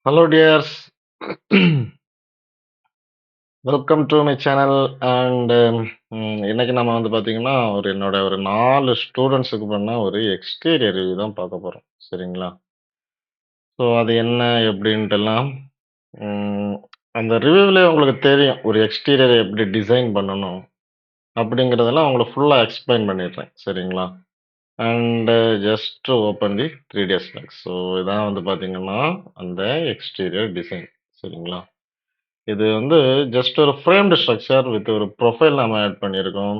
Hello dears, welcome to my channel and இன்னைக்கு நம்ம வந்து பார்த்தீங்கன்னா என்னோட ஒரு 4 ஸ்டூடெண்ட்ஸுக்கு பண்ண ஒரு எக்ஸ்டீரியர் ரிவ்யூ தான் பார்க்க போகிறோம் சரிங்களா. ஸோ அது என்ன எப்படின்ட்டுலாம் ம், அந்த ரிவ்யூவிலே உங்களுக்கு தெரியும் ஒரு எக்ஸ்டீரியர் எப்படி டிசைன் பண்ணணும் அப்படிங்கிறதெல்லாம் உங்களுக்கு ஃபுல்லாக எக்ஸ்பிளைன் பண்ணிடுறேன் சரிங்களா. And just open the 3D specs. So இதான் வந்து பார்த்தீங்கன்னா அந்த எக்ஸ்டீரியர் டிசைன் சரிங்களா. இது வந்து ஜஸ்ட் ஒரு ஃப்ரேம்டு ஸ்ட்ரக்சர் வித் ஒரு ப்ரொஃபைல் நாம ஆட் பண்ணியிருக்கோம்.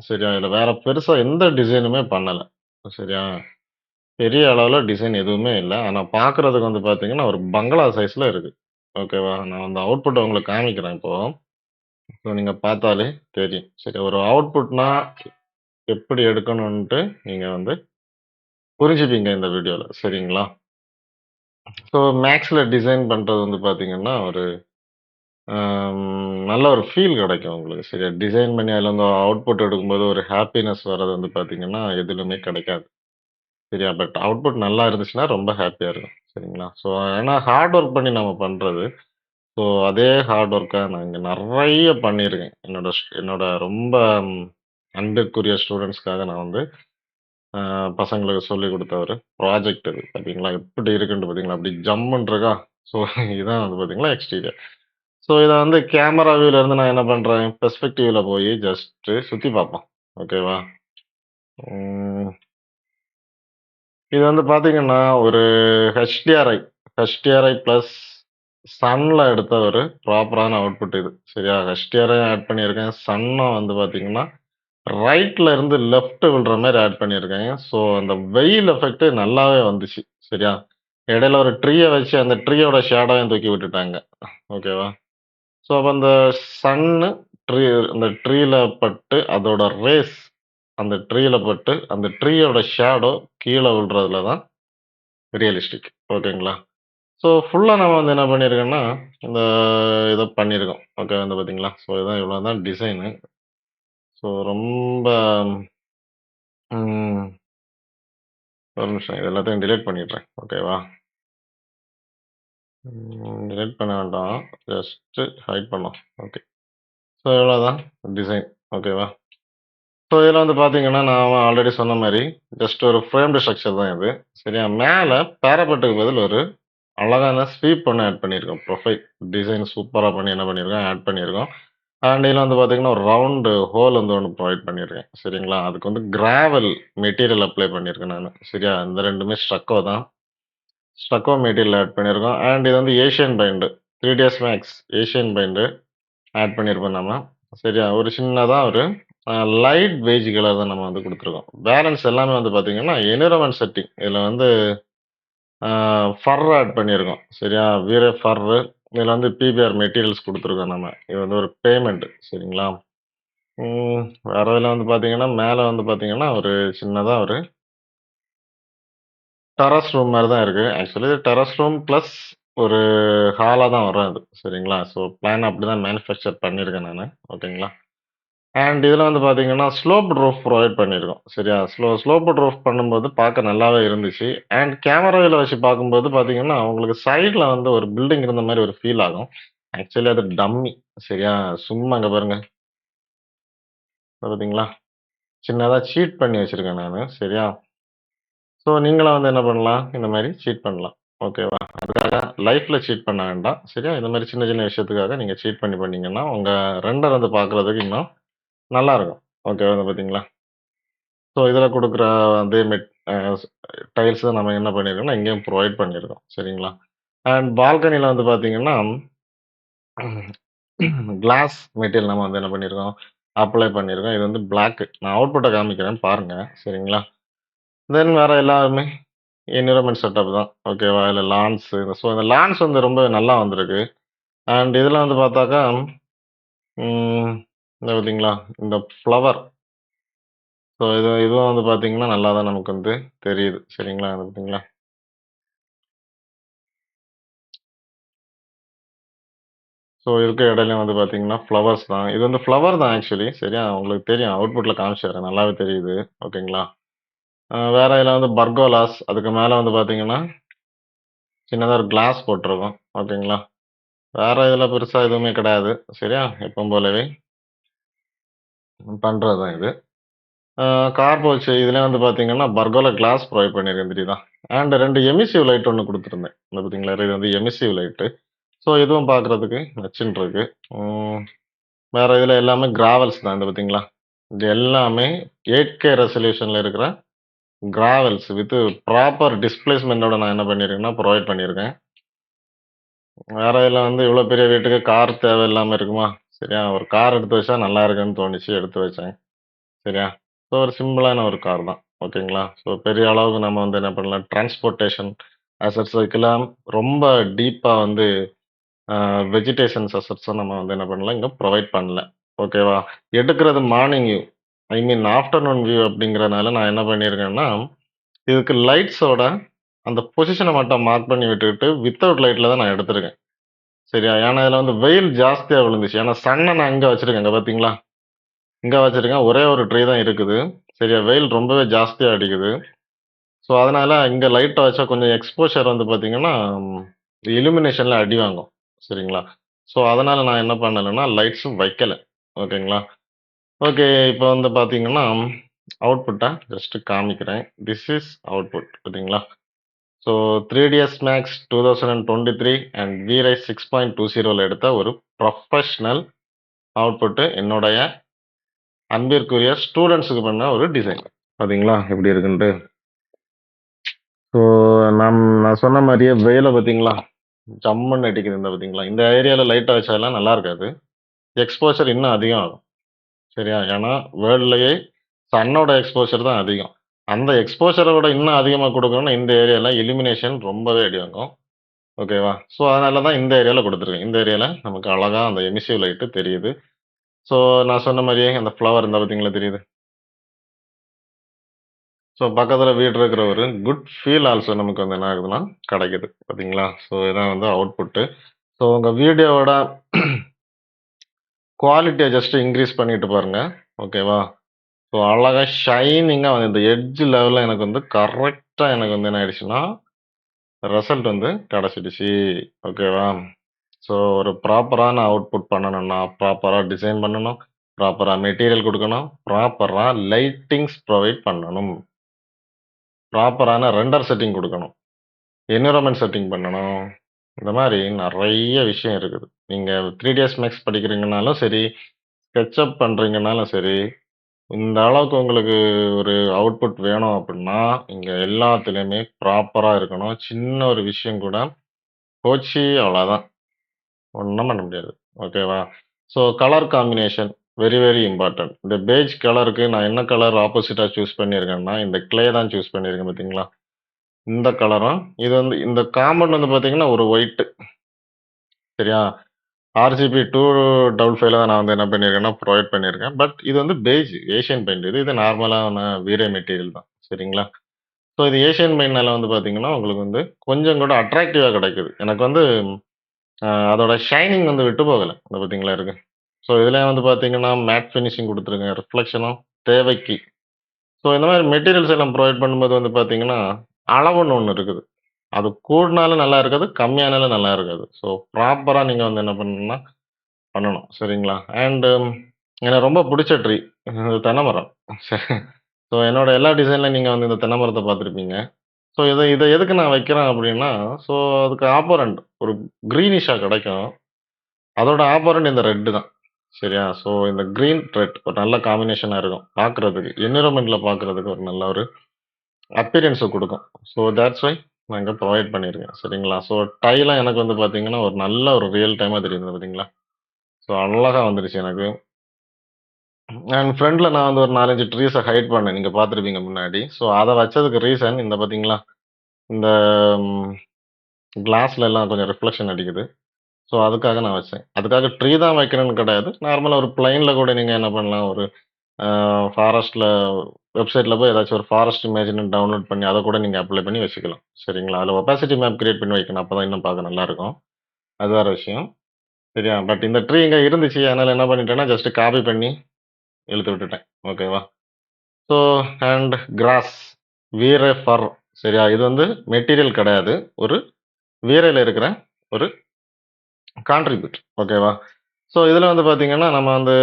சரியா? இதுல வேற பெருசா எந்த டிசைனுமே பண்ணல. சரியா? பெரிய அளவுல டிசைன் எதுவுமே இல்ல. ஆனா பார்க்கறதுக்கு வந்து பார்த்தீங்கன்னா, ஒரு பங்களா சைஸ்ல இருக்கு. ஓகேவா? நான் அந்த அவுட்புட்ட உங்களுக்கு காமிக்கிறேன் இப்போ. ஸோ நீங்க பார்த்தாலே தெரியும். சரி, ஒரு அவுட்புட்னா எப்படி எடுக்கணுன்ட்டு நீங்க வந்து புரிஞ்சுப்பீங்க இந்த வீடியோல. சரிங்களா? ஸோ மேக்ஸ்ல டிசைன் பண்றது வந்து பார்த்தீங்கன்னா, ஒரு நல்ல ஒரு ஃபீல் கிடைக்கும் உங்களுக்கு. சரியா? டிசைன் பண்ணி அதுல வந்து அவுட்புட் எடுக்கும்போது ஒரு ஹாப்பினஸ் வர்றது வந்து பார்த்தீங்கன்னா, எதிலுமே கிடைக்காது. சரியா? பட் அவுட்புட் நல்லா இருந்துச்சுன்னா ரொம்ப ஹாப்பியா இருக்கும். சரிங்களா? ஸோ ஏன்னா ஹார்ட் ஒர்க் பண்ணி நம்ம பண்றது. ஸோ அதே ஹார்ட் ஒர்க்கா நான் இங்க நெறைய பண்ணியிருக்கேன். என்னோட ரொம்ப ம் அன்பிற்குரிய ஸ்டூடண்ட்ஸ்க்காக நான் வந்து அ பசங்களுக்கு சொல்லிக் குடுத்த ஒரு ப்ராஜெக்ட் இது. பார்த்தீங்களா? எப்படி இருக்குன்ட்டு பார்த்தீங்களா? அப்படி ஜம்முன்னு இருக்கா? ஸோ இதான் வந்து பார்த்தீங்களா எக்ஸ்டீரியர். ஸோ இத வந்து கேமரா வியூல இருந்து நான் என்ன பண்றேன், பெர்ஸ்பெக்டிவ்ல போயி ஜஸ்ட் சுத்தி பார்ப்போம். ஓகேவா? ம். இது வந்து பார்த்தீங்கன்னா, ஒரு HDRI HDRI பிளஸ் சன்ல எடுத்த ஒரு ப்ராப்பரான அவுட்புட் இது. சரியா? HDRI ஆட் பண்ணியிருக்கேன். சன்னும் வந்து பார்த்தீங்கன்னா, ரைட்ல இருந்து லெஃப்ட் விழுற மாரி ஆட் பண்ணியிருக்கேன். ஸோ அந்த வெயில் எஃபெக்ட் நல்லாவே வந்துச்சு. சரியா? இடையில ஒரு ட்ரீய வச்சு அந்த ட்ரீயோட ஷேடோவையும் தூக்கி விட்டுட்டாங்க. ஓகேவா? ஸோ அப்ப அந்த சன்னு ட்ரீ அந்த ட்ரீல பட்டு அதோட ரேஸ் அந்த ட்ரீல பட்டு அந்த ட்ரீயோட ஷேடோ கீழ விழுறதுல தான் ரியலிஸ்டிக். ஓகேங்களா? ஸோ ஃபுல்லா நம்ம வந்து என்ன பண்ணியிருக்கோம்னா, இந்த இத பண்ணியிருக்கோம். ஓகே வந்து பார்த்தீங்களா? ஸோ இதான் இவ்வளோ தான் டிசைனு. ஸோ ரொம்ப ம் ஒரு நிமிஷம் இது எல்லாத்தையும் டிலீட் பண்ணிடுறேன். ஓகேவா? டிலீட் பண்ண வேண்டாம். ஜஸ்ட் ஹைட் பண்ணோம். ஓகே. ஸோ இவ்வளோதான் டிசைன். ஓகேவா? ஸோ இதில வந்து பார்த்தீங்கன்னா, நான் ஆல்ரெடி சொன்ன மாரி, ஜஸ்ட் ஒரு ஃப்ரேம்டு ஸ்ட்ரக்சர் தான் இது. சரியா? மேல பேராபெட்டுக்கு பதில் ஒரு அழகான ஸ்வீப் ஒண்ணு ஆட் பண்ணியிருக்கோம். ப்ரொஃபைல் டிசைன் சூப்பரா பண்ணி என்ன பண்ணியிருக்கோம், ஆட் பண்ணியிருக்கோம். அண்ட் இதில வந்து பார்த்தீங்கன்னா, ஒரு ரவுண்டு ஹோல் வந்து ஒண்ணு ப்ரொவைட் பண்ணியிருக்கேன். சரிங்களா? அதுக்கு வந்து கிராவல் மெட்டீரியல் அப்ளை பண்ணியிருக்கேன் நானு. சரியா? இந்த 2மே ஸ்ட்ரக்கோ தான். ஸ்ட்ரக்கோ மெட்டீரியல் ஆட் பண்ணியிருக்கோம். அண்ட் இது வந்து Asian paint 3ds max Asian paint add பண்ணியிருப்போம் நம்ம. சரியா? ஒரு சின்னதா ஒரு லைட் பெய்ஜ் கலர் தான் நம்ம வந்து குடுத்துருக்கோம். பேலன்ஸ் எல்லாமே வந்து பார்த்தீங்கன்னா, என்விரான்மென்ட் செட்டிங். இதுல வந்து அ ஃபர் ஆட் பண்ணியிருக்கோம். சரியா? வீரே ஃபர்ரு. இதுல வந்து பிபிஆர் மெட்டீரியல்ஸ் குடுத்துருக்கோம் நம்ம. இது வந்து ஒரு பேமெண்ட் சரிங்களா? ம் வேற இதுல வந்து பார்த்தீங்கன்னா, மேல வந்து பார்த்தீங்கன்னா, ஒரு சின்னதா ஒரு டெரஸ் ரூம் மாரி தான் இருக்கு. ஆக்சுவலி டெரஸ் ரூம் பிளஸ் ஒரு ஹாலா தான் வரும் அது. சரிங்களா? ஸோ பிளான் அப்படிதான் மேனுஃபேக்சர் பண்ணியிருக்கேன் நானு. ஓகேங்களா? அண்ட் இதில வந்து பார்த்தீங்கன்னா, ஸ்லோப்டு ரூஃப் ப்ரொவைட் பண்ணியிருக்கோம். சரியா? ஸ்லோப்டு ரூஃப் பண்ணும்போது பார்க்க நல்லாவே இருந்துச்சு. அண்ட் கேமராவில வச்சு பார்க்கும்போது பார்த்தீங்கன்னா, உங்களுக்கு சைட்ல வந்து ஒரு பில்டிங் இருந்த மாரி ஒரு ஃபீல் ஆகும். ஆக்சுவலி அது டம்மி. சரியா? சும்மா இங்க பாருங்க. இத பார்த்தீங்களா? சின்னதா சீட் பண்ணி வச்சிருக்கேன் நானு. சரியா? ஸோ நீங்களும் வந்து என்ன பண்ணலாம்? இந்த மாரி சீட் பண்ணலாம். ஓகேவா? அதுக்காக லைஃப்ல சீட் பண்ண வேண்டாம். சரியா? இந்த மாரி சின்ன சின்ன விஷயத்துக்காக நீங்க சீட் பண்ணி பண்ணீங்கன்னா, உங்க ரெண்டர் வந்து பார்க்குறதுக்கு இன்னும் நல்லாருக்கும். ஓகேவா? இத பார்த்தீங்களா? ஸோ இதில குடுக்குற அதே டைல்ஸ் தான் நம்ம என்ன பண்ணியிருக்கோம்னா, இங்கேயும் ப்ரொவைட் பண்ணியிருக்கோம். சரிங்களா? அண்ட் பால்கனில வந்து பார்த்தீங்கன்னா, கிளாஸ் மெட்டீரியல் நம்ம வந்து என்ன பண்ணியிருக்கோம், அப்ளை பண்ணியிருக்கோம். இது வந்து பிளாக். நான் அவுட்புட்ட காமிக்கிறேன் பாருங்க. சரிங்களா? தென் வேற எல்லாமே என்விரான்மென்ட் செட்டப் தான். ஓகேவா? இல்ல லான்ஸ் ஸோ இந்த லான்ஸ் வந்து ரொம்ப நல்லா வந்திருக்கு. அண்ட் இதில வந்து பார்த்தாக்கா, ம் இந்த பார்த்தீங்களா? இந்த ஃப்ளவர். ஸோ இதுவும் வந்து பார்த்தீங்கன்னா, நல்லா தான் நமக்கு வந்து தெரியுது. சரிங்களா? இது பார்த்தீங்களா? ஸோ இருக்க இடையில வந்து பார்த்தீங்கன்னா, ஃப்ளவர்ஸ் தான். இது வந்து ஃப்ளவர் தான் ஆக்சுவலி. சரியா? உங்களுக்கு தெரியும். அவுட்புட்ல காமிச்சாரு. நல்லாவே தெரியுது. ஓகேங்களா? வேற இதுல வந்து பர்கோலாஸ். அதுக்கு மேல வந்து பார்த்தீங்கன்னா, சின்னதா ஒரு கிளாஸ் போட்டிருக்கும். ஓகேங்களா? வேற இதுல பெருசா எதுவுமே கிடையாது. சரியா? எப்பவும் போலவே பண்றது தான் இது. கார் பவுச் இதுலயும் வந்து பார்த்தீங்கன்னா, பர்கோலா கிளாஸ் ப்ரொவைட் பண்ணியிருக்கேன் தெரியுதா? அண்ட் 2 எமிசிவ் லைட் ஒண்ணு குடுத்துருந்தேன். இந்த பார்த்தீங்களா? இது வந்து எமிசிவ் லைட்டு. ஸோ இதுவும் பார்க்கறதுக்கு நச்சுன்னு இருக்கு. ம். வேற இதுல எல்லாமே கிராவல்ஸ் தான். இந்த பார்த்தீங்களா? இது எல்லாமே 8K ரெசல்யூஷன்ல இருக்கிற கிராவல்ஸ் வித் ப்ராப்பர் டிஸ்பிளேஸ்மென்ட்டோட நான் என்ன பண்ணியிருக்கேன்னா, ப்ரொவைட் பண்ணியிருக்கேன். வேற இதுல வந்து இவ்ளோ பெரிய வீட்டுக்கு கார் தேவையில்லாம இருக்குமா? சரியா? ஒரு கார் எடுத்து வச்சா நல்லா இருக்குன்னு தோணுச்சு, எடுத்து வச்சேன். சரியா? ஸோ ஒரு சிம்பிளான ஒரு கார் தான். ஓகேங்களா? ஸோ பெரிய அளவுக்கு நம்ம வந்து என்ன பண்ணலாம், டிரான்ஸ்போர்ட்டேஷன் அசெட்ஸ் வைக்கலாம். ரொம்ப டீப்பா வந்து வெஜிடேஷன்ஸ் அசெட்ஸும் நம்ம வந்து என்ன பண்ணல, இங்க ப்ரொவைட் பண்ணல. ஓகேவா? எடுக்கிறது மார்னிங் வியூ. ஐ மீன் ஆஃப்டர்நூன் வியூ அப்படிங்கிறனால நான் என்ன பண்ணியிருக்கேன்னா, இதுக்கு லைட்ஸோட அந்த பொசிஷன மட்டும் மார்க் பண்ணி விட்டுட்டு, வித்தவுட் லைட்ல தான் நான் எடுத்திருக்கேன். சரியா? ஏன்னா இதுல வந்து வெயில் ஜாஸ்தியா விழுந்துச்சு. ஏன்னா சன்ன நான் இங்க வச்சிருக்கேன். இங்க பார்த்தீங்களா? இங்க வச்சிருக்கேன். ஒரே ஒரு ட்ரீ தான் இருக்குது. சரியா? வெயில் ரொம்பவே ஜாஸ்தியா அடிக்குது. ஸோ, அதனால இங்க லைட்ட வச்சா கொஞ்சம் எக்ஸ்போஷர் வந்து பார்த்தீங்கன்னா, இல்லுமினேஷன்ல அடி வாங்கும். சரிங்களா? ஸோ, அதனால நான் என்ன பண்ணலன்னா, லைட்ஸும் வைக்கல. ஓகேங்களா? ஓகே. இப்ப வந்து பார்த்தீங்கன்னா, அவுட்புட்ட ஜஸ்ட் காமிக்கிறேன். திஸ் இஸ் அவுட்புட் பார்த்தீங்களா? So, 3ds Max 2023 and Vrise 6.20ல எடுத்த ஒரு ப்ரொஃபஷனல் அவுட்புட் என்னுடைய அன்பிற்குரிய ஸ்டூடண்ட்ஸ்க்கு பண்ண ஒரு டிசைன். பார்த்தீங்களா? எப்படி இருக்குன்ட்டு. ஸோ, நான் சொன்ன மாரியே வெயில பார்த்தீங்களா? ஜம்முன்னு அடிக்குது இந்த பார்த்தீங்களா? இந்த ஏரியால லைட்ட வச்சாலாம் நல்லா இருக்காது. எக்ஸ்போஷர் இன்னும் அதிகம் ஆகும். சரியா? ஏன்னா வேர்ல்ட்லயே சன்னோட எக்ஸ்போஷர் தான் அதிகம். அந்த எக்ஸ்போஷர விட இன்னும் அதிகமா குடுக்கணும்னா இந்த ஏரியால இல்லுமினேஷன் ரொம்பவே அடி வாங்கும். ஓகேவா? ஸோ, அதனால தான் இந்த ஏரியால குடுத்துருக்கேன். இந்த ஏரியால நமக்கு அழகா அந்த எமிசிவ் லைட் தெரியுது. ஸோ, நான் சொன்ன மாரியே அந்த ஃப்ளவர் இந்த பார்த்தீங்களா தெரியுது? ஸோ, பக்கத்துல வீடு இருக்கிற ஒரு குட் ஃபீல் ஆல்சோ நமக்கு வந்து என்ன ஆகுதுன்னா, கிடைக்குது. பார்த்தீங்களா? ஸோ, இதான் வந்து அவுட்புட்டு. ஸோ, உங்க வீடியோவோட குவாலிட்டிய ஜஸ்ட் இன்கிரீஸ் பண்ணிட்டு பாருங்க. ஓகேவா? ஸோ, அழகா ஷைனிங்கா வந்து இந்த எட்ஜ் லெவல்ல எனக்கு வந்து கரெக்ட்டா எனக்கு வந்து என்ன ஆயிடுச்சுன்னா, ரிசல்ட் வந்து கிடைச்சிடுச்சு. ஓகேவா? ஸோ, ஒரு ப்ராப்பரான அவுட்புட் பண்ணணும்னா, ப்ராப்பரா டிசைன் பண்ணணும், ப்ராப்பரா மெட்டீரியல் குடுக்கணும், ப்ராப்பரா லைட்டிங்ஸ் ப்ரொவைட் பண்ணணும், ப்ராப்பரான ரெண்டர் செட்டிங் குடுக்கணும், என்வைரன்மென்ட் செட்டிங் பண்ணணும். இந்த மாரி நெறைய விஷயம் இருக்குது. நீங்க 3ds மேக்ஸ் படிக்கிறீங்கனாலும் சரி, ஸ்கெட்சப் பண்றீங்கனாலும் சரி, இந்த அளவுக்கு உங்களுக்கு ஒரு அவுட்புட் வேணும் அப்டின்னா, இங்க எல்லாத்துலயுமே ப்ராப்பரா இருக்கணும். சின்ன ஒரு விஷயம் கூட போச்சு அவ்வளோதான். ஒண்ணும் பண்ண முடியாது. ஓகேவா? So colour combination very, very important. இந்த பெய்ஜ் கலருக்கு நான் என்ன கலர் ஆப்போசிட்டா சூஸ் பண்ணியிருக்கேன்னா, இந்த கிளே தான் சூஸ் பண்ணியிருக்கேன் பார்த்தீங்களா? இந்த கலரும், இது வந்து இந்த காம்பவுண்ட் வந்து பார்த்தீங்கன்னா, ஒரு ஒயிட் சரியா? RGB 255ல தான் நான் வந்து என்ன பண்ணியிருக்கேன்னா, ப்ரொவைட் பண்ணியிருக்கேன். பட் இது வந்து பெய்ஜ் ஏசியன் பெயிண்ட் இது. இது நார்மலான வீரே மெட்டீரியல் தான். சரிங்களா? ஸோ இது ஏசியன் பெயிண்ட்னால வந்து பார்த்தீங்கன்னா, உங்களுக்கு வந்து கொஞ்சம் கூட அட்ராக்டிவா கிடைக்குது. எனக்கு வந்து அதோட ஷைனிங் வந்து விட்டு போகல. இந்த பார்த்தீங்களா இருக்கு. ஸோ இதுலயும் வந்து பார்த்தீங்கன்னா, மேட் ஃபினிஷிங் குடுத்துருங்க. ரிஃப்ளெக்ஷனும் தேவைக்கு. ஸோ இந்த மாரி மெட்டீரியல்ஸ் எல்லாம் ப்ரொவைட் பண்ணும்போது வந்து பார்த்தீங்கன்னா, அளவுன்னு ஒண்ணு இருக்குது. அது கூடுனாலும் நல்லா இருக்காது, கம்மியானாலும் நல்லா இருக்காது. ஸோ ப்ராப்பரா நீங்க வந்து என்ன பண்ணணும்னா பண்ணணும். சரிங்களா? அண்டு எனக்கு ரொம்ப புடிச்ச ட்ரீ தென்னை மரம். ஸோ என்னோட எல்லா டிசைன்ல நீங்க வந்து இந்த தென்னை மரத்த பார்த்துருப்பீங்க. ஸோ இத இத எதுக்கு நான் வைக்கிறேன் அப்டின்னா, ஸோ அதுக்கு ஆப்போரண்ட் ஒரு கிரீனிஷா கிடைக்கும். அதோட ஆப்போரண்ட் இந்த ரெட் தான். சரியா? ஸோ இந்த கிரீன், ரெட் ஒரு நல்ல காம்பினேஷனா இருக்கும். பார்க்குறதுக்கு. என்வைரன்மென்ட்ல பார்க்குறதுக்கு ஒரு நல்ல ஒரு அப்பியரன்ஸ குடுக்கும். ஸோ தட்ஸ் வை நான் இங்க ப்ரொவைட் பண்ணியிருக்கேன். சரிங்களா? ஸோ டைலாம் எனக்கு வந்து பார்த்தீங்கன்னா, ஒரு நல்ல ஒரு ரியல் டைமா தெரியுது பார்த்தீங்களா? ஸோ அழகா வந்துருச்சு எனக்கு. அண்ட் ஃப்ரண்ட்ல நான் வந்து ஒரு 4, 5 ட்ரீஸ ஹைட் பண்ணேன். நீங்க பார்த்துருப்பீங்க முன்னாடி. ஸோ அத வச்சதுக்கு ரீசன் இந்த பார்த்தீங்களா? இந்த ம் கிளாஸ்ல எல்லாம் கொஞ்சம் ரிஃப்ளெக்ஷன் அடிக்குது. ஸோ அதுக்காக நான் வச்சேன். அதுக்காக ட்ரீ தான் வைக்கணும்னு கிடையாது. நார்மலா ஒரு பிளெயின்ல கூட நீங்க என்ன பண்ணலாம், ஒரு ஃபாரஸ்ட்ல வெப்சைட்ல போய் ஏதாச்சும் ஒரு ஃபாரஸ்ட் இமேஜ்ன்னு டவுன்லோட் பண்ணி அத கூட நீங்க அப்ளை பண்ணி வச்சுக்கலாம். சரிங்களா? அதில ஒபாசிட்டி மேப் கிரியேட் பண்ணி வைக்கணும். அப்பதான் இன்னும் பார்க்க நல்லாருக்கும். அது வேற விஷயம். சரியா? பட் இந்த ட்ரீ இங்க இருந்துச்சு. அதனால என்ன பண்ணிட்டேன்னா, ஜஸ்ட் காப்பி பண்ணி இழுத்து விட்டுட்டேன். ஓகேவா? ஸோ அண்ட் கிராஸ் வீர ஃபர் சரியா? இது வந்து மெட்டீரியல் கிடையாது. ஒரு வீரையில இருக்கிற ஒரு கான்ட்ரிபியூட். ஓகேவா? ஸோ இதில வந்து பார்த்தீங்கன்னா, நம்ம வந்து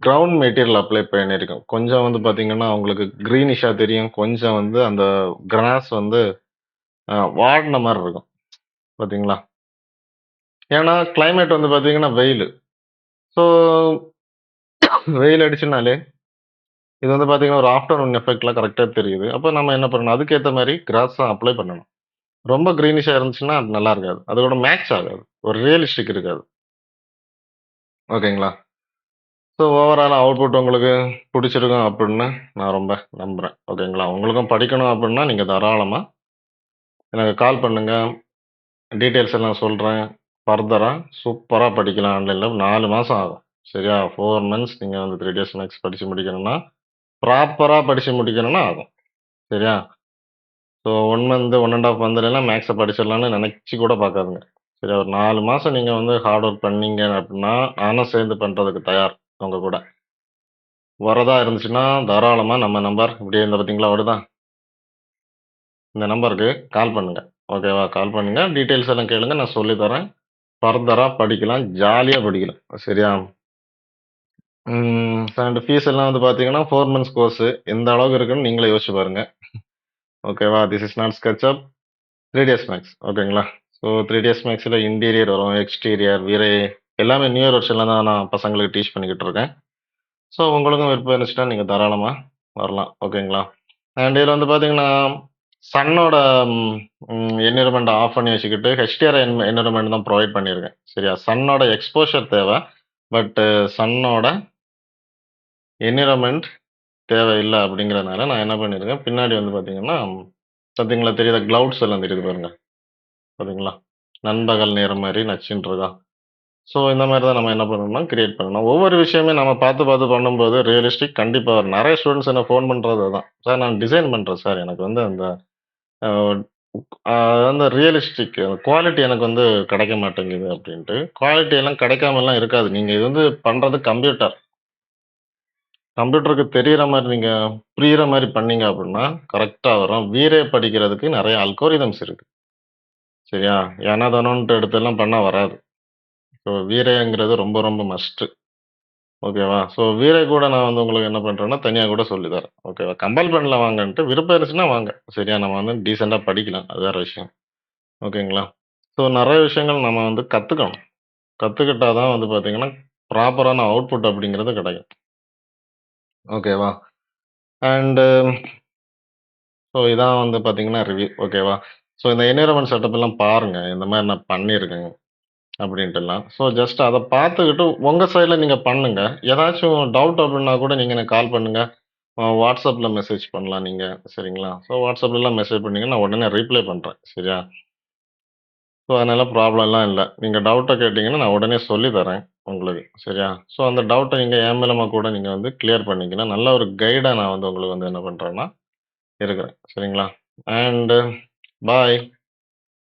கிரவுண்ட் மெட்டீரியல் அப்ளை பண்ணியிருக்கோம். கொஞ்சம் வந்து பார்த்தீங்கன்னா, உங்களுக்கு கிரீனிஷா தெரியும். கொஞ்சம் வந்து அந்த கிராஸ் வந்து வாடின மாரி இருக்கும். பார்த்தீங்களா? ஏன்னா கிளைமேட் வந்து பார்த்தீங்கன்னா வெயிலு. ஸோ வெயில் அடிச்சுனாலே, இது வந்து பார்த்தீங்கன்னா, ஒரு ஆஃப்டர்நூன் எஃபெக்ட்ல கரெக்ட்டா தெரியுது. அப்ப நம்ம என்ன பண்ணணும், அதுக்கேத்த மாரி கிராஸ அப்ளை பண்ணணும். ரொம்ப கிரீனிஷா இருந்துச்சுன்னா, அது நல்லா இருக்காது. அதோட மேட்ச் ஆகாது. ஒரு ரியலிஸ்டிக் இருக்காது. ஓகேங்களா? ஸோ ஓவராலா அவுட்புட் உங்களுக்கு புடிச்சிருக்கும் அப்படின்னு நான் ரொம்ப நம்புறேன். ஓகேங்களா? உங்களுக்கும் படிக்கணும் அப்படின்னா, நீங்க தாராளமா எனக்கு கால் பண்ணுங்க. டீட்டெயில்ஸ் எல்லாம் சொல்றேன். ஃபர்தரா சூப்பரா படிக்கலாம் ஆன்லைன்ல. 4 மாசம் ஆகும். சரியா? 4 மந்த்ஸ் நீங்க வந்து 3 டேஸ் மேக்ஸ் படிச்சு முடிக்கணும்னா, ப்ராப்பரா படிச்சு முடிக்கணும்னா ஆகும். சரியா? ஸோ 1 மந்த், 1 1/2 மந்த்லலாம் மேக்ஸ படிச்சிடலாம்னு நெனச்சு கூட பார்க்காதீங்க. சரியா? ஒரு 4 மாசம் நீங்க வந்து ஹார்ட் ஒர்க் பண்ணீங்க அப்படின்னா, நானும் சேர்ந்து பண்றதுக்கு தயார் உங்க கூட. வரதா இருந்துச்சுன்னா, தாராளமா நம்ம நம்பர் இப்படியே இந்த பார்த்தீங்களா வருதா? இந்த நம்பருக்கு கால் பண்ணுங்க. ஓகேவா? கால் பண்ணுங்க. டீட்டெயில்ஸ் எல்லாம் கேளுங்க. நான் சொல்லி தரேன். ஃபர்தரா படிக்கலாம். ஜாலியா படிக்கலாம். சரியா? அண்ட் ஃபீஸ் எல்லாம் வந்து பார்த்தீங்கன்னா, 4 மந்த்ஸ் கோர்ஸ் எந்த அளவுக்கு இருக்குன்னு நீங்களே யோசிச்சு பாருங்க. ஓகேவா? This is not sketch 3 D S max. ஓகேங்களா? ஸோ 3 டேஸ் மேக்ஸ்ல இன்டீரியர் வரும், எக்ஸ்டீரியர், விரை எல்லாமே நியூ இயர் வெர்ஷன்ல தான் நான் பசங்களுக்கு டீச் பண்ணிக்கிட்டு இருக்கேன். ஸோ உங்களுக்கும் விருப்பம் இருந்துச்சுன்னா, நீங்க தாராளமா வரலாம். ஓகேங்களா? அண்ட் இதில வந்து பார்த்தீங்கன்னா, சன்னோட என்வைரன்மென்ட்ட ஆஃப் பண்ணி வச்சுக்கிட்டு, ஹெச்டிஆர் என்வைரன்மென்ட் தான் புரொவைட் பண்ணியிருக்கேன். சரியா? சன்னோட எக்ஸ்போஷர் தேவ. பட் சன்னோட என்வைரன்மென்ட் தேவையில்ல அப்படிங்கிறதுனால, நான் என்ன பண்ணியிருக்கேன், பின்னாடி வந்து பார்த்தீங்கன்னா, பார்த்தீங்களா தெரியுதா? கிளவுட்ஸ் எல்லாம் தெரியுது பாருங்க. பார்த்தீங்களா? நண்பகல் நேரம் மாரி நச்சுன்னு இருக்கா? ஸோ இந்த மாரி தான் நம்ம என்ன பண்ணணும்னா, கிரியேட் பண்ணணும். ஒவ்வொரு விஷயமே நம்ம பார்த்து, பார்த்து பண்ணும்போது ரியலிஸ்டிக் கண்டிப்பா வரும். நெறைய ஸ்டூடண்ட்ஸ் என்ன ஃபோன் பண்றது அதான். சார் நான் டிசைன் பண்றேன் சார். எனக்கு வந்து அந்த அ அந்த ரியலிஸ்டிக் குவாலிட்டி எனக்கு வந்து கிடைக்க மாட்டேங்குது அப்டின்ட்டு. குவாலிட்டி எல்லாம் கிடைக்காமலாம் இருக்காது. நீங்க இது வந்து பண்றது கம்ப்யூட்டர். கம்ப்யூட்டருக்கு தெரியிற மாரி நீங்க புரியிற மாரி பண்ணீங்க அப்டின்னா, கரெக்ட்டா வரும். வீரே படிக்கிறதுக்கு நெறைய அல்கோரிதம்ஸ் இருக்கு. சரியா? ஏனோ தானோன்ட்டு எடுத்தெல்லாம் பண்ணா வராது. ஸோ வீரேங்கிறது ரொம்ப, ரொம்ப மஸ்ட்டு. ஓகேவா? ஸோ வீரை கூட நான் வந்து உங்களுக்கு என்ன பண்றேன்னா, தனியா கூட சொல்லி தரேன். ஓகேவா? கம்பல் பண்ணல வாங்கன்ட்டு. விருப்பம் இருந்துச்சுன்னா வாங்க. சரியா? நம்ம வந்து டீசென்ட்டா படிக்கலாம். அது வேற விஷயம். ஓகேங்களா? ஸோ நெறைய விஷயங்கள் நம்ம வந்து கத்துக்கணும். கத்துக்கிட்டா தான் வந்து பார்த்தீங்கன்னா, ப்ராப்பரான அவுட்புட் அப்படிங்கிறது கிடைக்கும். ஓகேவா? அண்டு ஸோ இதான் வந்து பார்த்தீங்கன்னா ரிவ்யூ. ஓகேவா? ஸோ இந்த என்வைரன்மென்ட் செட்டப் எல்லாம் பாருங்க. இந்த மாரி நான் பண்ணியிருக்கேன் அப்படின்ட்டுலாம். ஸோ ஜஸ்ட் அத பார்த்துக்கிட்டு உங்க சைட்ல நீங்க பண்ணுங்க. ஏதாச்சும் டவுட் அப்படின்னா கூட நீங்க எனக்கு கால் பண்ணுங்க. WhatsAppல மெசேஜ் பண்ணலாம் நீங்க. சரிங்களா? ஸோ WhatsAppலலாம் மெசேஜ் பண்ணீங்கன்னா, நான் உடனே ரிப்ளை பண்றேன். சரியா? ஸோ அதனால ப்ராப்ளம்லாம் இல்ல. நீங்க டவுட்ட கேட்டீங்கன்னா, நான் உடனே சொல்லி தரேன் உங்களுக்கு. சரியா? ஸோ அந்த டவுட்ட நீங்க என் மூலமா கூட நீங்க வந்து கிளியர் பண்ணிக்கலாம். நல்ல ஒரு கைடா நான் வந்து உங்களுக்கு வந்து என்ன பண்றேன்னா இருக்கிறேன். சரிங்களா? அண்ட் பாய்.